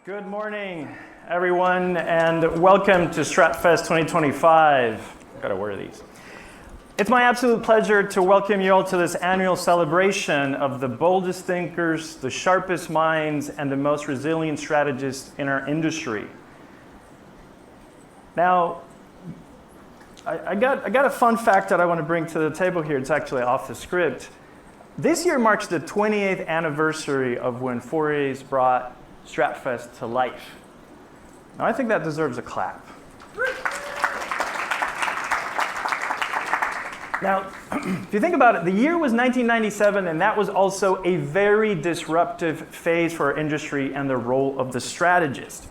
Good morning, everyone, and welcome to StratFest 2025. I've got to wear these. It's my absolute pleasure to welcome you all to this annual celebration of the boldest thinkers, the sharpest minds, and the most resilient strategists in our industry. Now, I got a fun fact that I want to bring to the table here. It's actually off the script. This year marks the 28th anniversary of when 4As brought StratFest to life. Now, I think that deserves a clap. Now, if you think about it, the year was 1997, and that was also a very disruptive phase for our industry and the role of the strategist.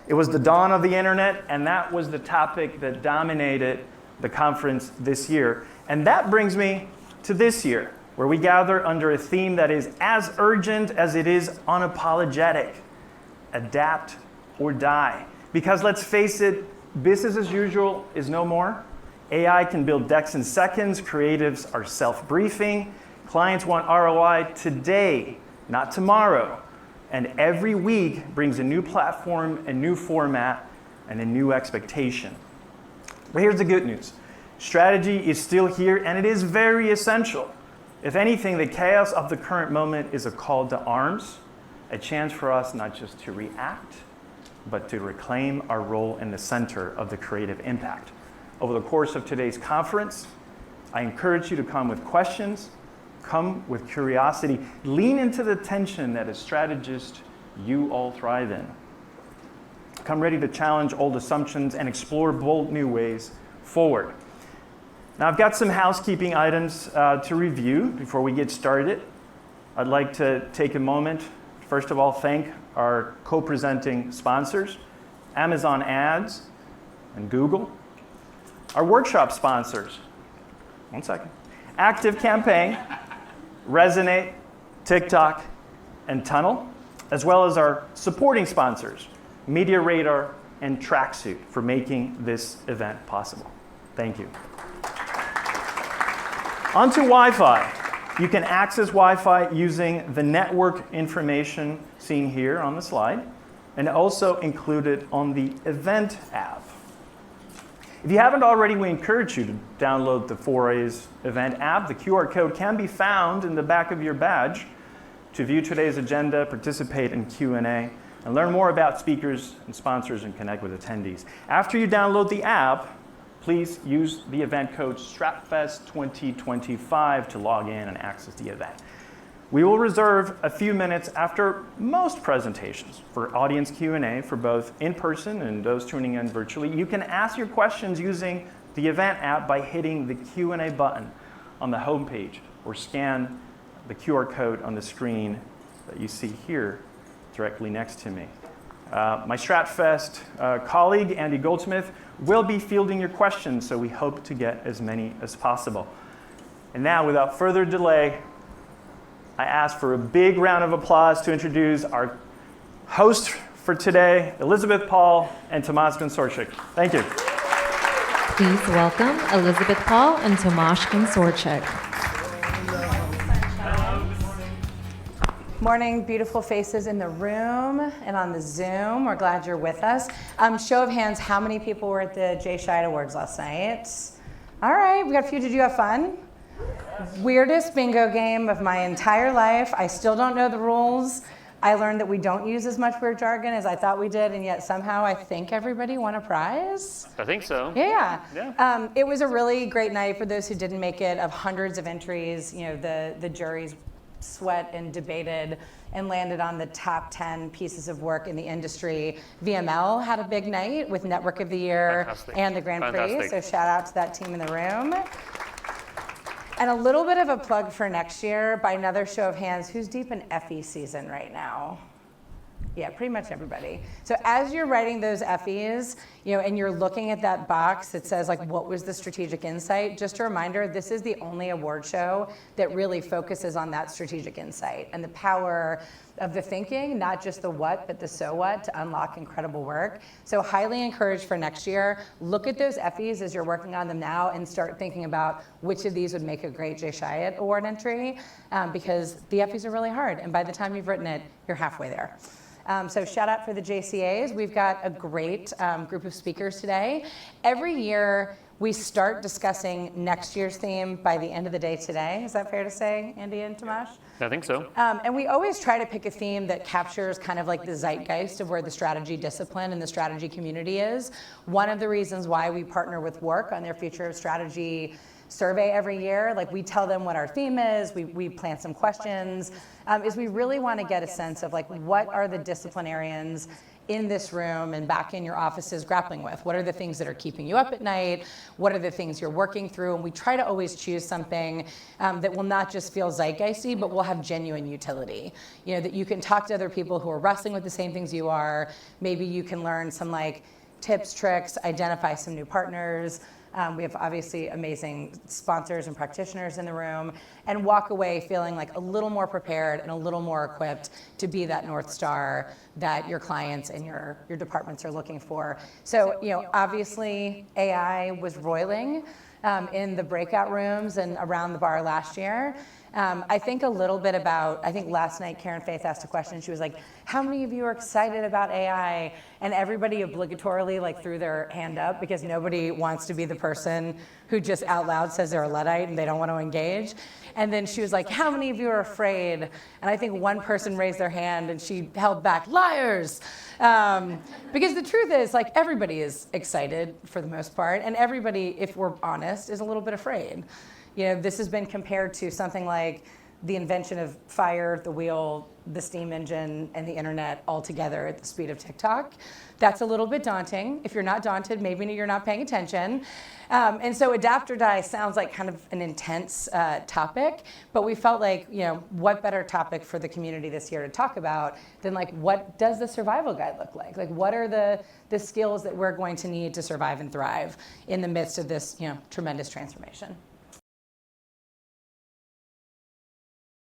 It was the dawn of the internet, and that was the topic that dominated the conference this year. And that brings me to this year, where we gather under a theme that is as urgent as it is unapologetic: adapt or die. Because let's face it, business as usual is no more. AI can build decks in seconds, creatives are self-briefing, clients want ROI today, not tomorrow. And every week brings a new platform, a new format, and a new expectation. But here's the good news. Strategy is still here, and it is very essential. If anything, the chaos of the current moment is a call to arms, a chance for us not just to react, but to reclaim our role in the center of the creative impact. Over the course of today's conference, I encourage you to come with questions, come with curiosity, lean into the tension that as strategists you all thrive in. Come ready to challenge old assumptions and explore bold new ways forward. Now, I've got some housekeeping items to review before we get started. I'd like to take a moment, first of all, thank our co-presenting sponsors, Amazon Ads and Google. Our workshop sponsors, one second, Active Campaign, Resonate, TikTok, and Tunnel, as well as our supporting sponsors, Media Radar and Tracksuit, for making this event possible. Thank you. On to Wi-Fi. You can access Wi-Fi using the network information seen here on the slide, and also included on the event app. If you haven't already, we encourage you to download the 4A's event app. The QR code can be found in the back of your badge to view today's agenda, participate in Q&A, and learn more about speakers and sponsors and connect with attendees. After you download the app, please use the event code StratFest 2025 to log in and access the event. We will reserve a few minutes after most presentations for audience Q&A for both in-person and those tuning in virtually. You can ask your questions using the event app by hitting the Q&A button on the homepage or scan the QR code on the screen that you see here directly next to me. My StratFest colleague, Andy Goldsmith, will be fielding your questions, so we hope to get as many as possible. And now, without further delay, I ask for a big round of applause to introduce our hosts for today, Elizabeth Paul and Tomas Gonsorcik. Thank you. Please welcome Elizabeth Paul and Tomas Gonsorcik. Morning, beautiful faces in the room and on the Zoom. We're glad you're with us. Show of hands, how many people were at the Jay Scheid Awards last night? All right, we got a few. Did you have fun? Weirdest bingo game of my entire life. I still don't know the rules. I learned that we don't use as much weird jargon as I thought we did, and yet somehow I think everybody won a prize. I think so. Yeah. It was a really great night for those who didn't make it. Of hundreds of entries, the juries sweat and debated and landed on the top 10 pieces of work in the industry. VML had a big night with Network of the Year and the Grand Prix, so shout out to that team in the room. And a little bit of a plug for next year by another show of hands, who's deep in FE season right now? Yeah, pretty much everybody. So as you're writing those FEs, and you're looking at that box that says, what was the strategic insight? Just a reminder, this is the only award show that really focuses on that strategic insight and the power of the thinking, not just the what, but the so what, to unlock incredible work. So highly encouraged for next year. Look at those FEs as you're working on them now and start thinking about which of these would make a great Jay Scheid Award entry, because the FEs are really hard. And by the time you've written it, you're halfway there. So shout out for the JCAs. We've got a great group of speakers today. Every year, we start discussing next year's theme by the end of the day today. Is that fair to say, Andy and Tomas? I think so. And we always try to pick a theme that captures kind of like the zeitgeist of where the strategy discipline and the strategy community is. One of the reasons why we partner with Work on their Future of Strategy survey every year, like we tell them what our theme is, we plant some questions, is we really want to get a sense of like what are the disciplinarians in this room and back in your offices grappling with? What are the things that are keeping you up at night? What are the things you're working through? And we try to always choose something that will not just feel zeitgeisty, but will have genuine utility. You know, that you can talk to other people who are wrestling with the same things you are. Maybe you can learn some like tips, tricks, identify some new partners. We have obviously amazing sponsors and practitioners in the room, and walk away feeling like a little more prepared and a little more equipped to be that North Star that your clients and your departments are looking for. So, you know, obviously AI was roiling in the breakout rooms and around the bar last year. I think a little bit about, I think last night Karen Faith asked a question. She was like, how many of you are excited about AI? And everybody obligatorily like threw their hand up because nobody wants to be the person who just out loud says they're a Luddite and they don't want to engage. And then she was like, how many of you are afraid? And I think one person raised their hand and she held back, liars. Because the truth is, like, everybody is excited for the most part, and everybody, if we're honest, is a little bit afraid. You know, this has been compared to something like the invention of fire, the wheel, the steam engine, and the internet all together at the speed of TikTok. That's a little bit daunting. If you're not daunted, maybe you're not paying attention. And so adapt or die sounds like kind of an intense topic, but we felt like, you know, what better topic for the community this year to talk about than like, what does the survival guide look like? Like, what are the skills that we're going to need to survive and thrive in the midst of this, you know, tremendous transformation?